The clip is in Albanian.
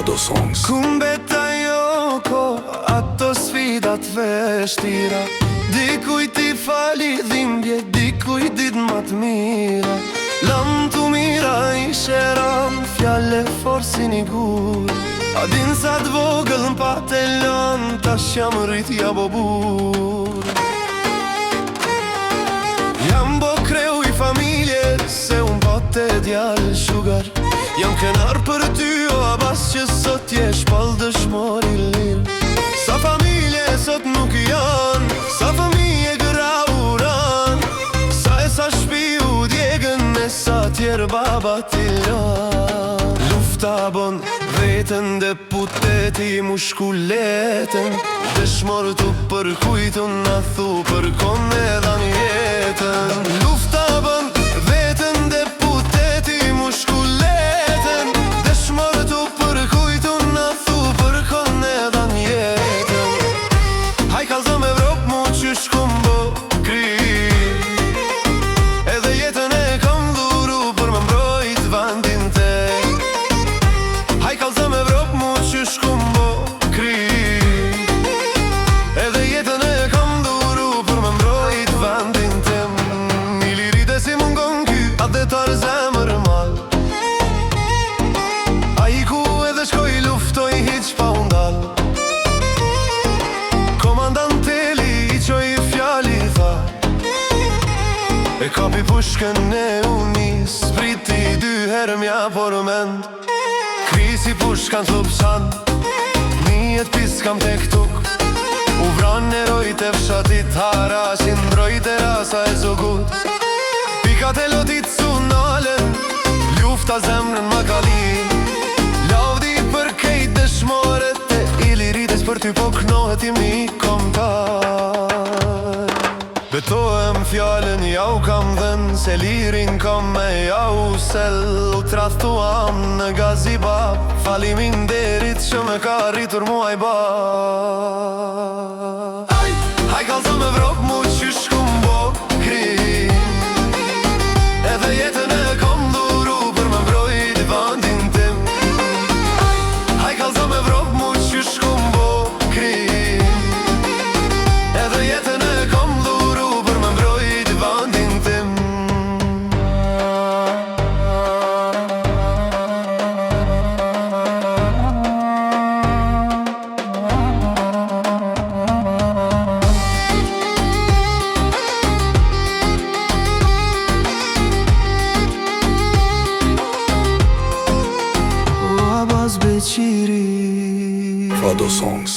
Fado Songs. Ku mbeta jo ko ato sfidat vështira, dikujt i fali dhimbje, dikujt dit ma t'mira. Lam t'u mira i sheran, fjale forsin i gur. A din sa t'vogël n'pa te lan, tash jam rritja bobur. Jam bo kreu i familje, se un bote djal shugar. Jam kenar për ty o abas që sot je shpall dëshmor i lirë. Sa familje sot nuk janë, sa familje grauran, sa e sa shpi u djegën e sa tjerë baba t'i janë. Lufta bon vetën dhe puteti mushkuletën, dëshmor t'u përkujtu na thu për kon edhan jetën. Lufta bon vetën dhe puteti mushkuletën, dëshmor t'u përkujtu na thu për kon edhan jetën. Haj kalzëm Evropë mu qysh kum bo kri, edhe jetën e kam dhuru për më mbrojt vandin te. Haj kalzëm Evropë mu qysh kum bo kri, edhe jetën e kam dhuru për më mbrojt vandin tem. I liri dhe si mungon ky atë detar zemër mal, a i ku edhe shkoj luftoj hiq pa undal. Komandanteli i qoj fjali tha, e kapi pushkën e unis, spriti dy herë mja por mend. Krisi pushkan t'lupsan, nijet pis kam tek tuk. U vran erojt e fshatit harashin, mbrojt e rasa e zogut. Pikat e lotit sunalen, lufta zemrën ma kalin. Lavdi për kejt dëshmoret e ilirites, për ty po knohet i mi komtar. Betohem fjallën jau kam dhen, se lirin kam me jau sel. U trathuam në gazibab, falimin derit që me ka rritur muaj ba. Haj kalzëm Evropë mu qysh kum bo kri, edhe jetën e kom dhuru për më mbrojt vandin tim. Haj kalzëm Evropë mu qysh kum bo kri, edhe jetën e kom dhuru për më mbrojt vandin tim. O abaz beqiri, Fado Songs.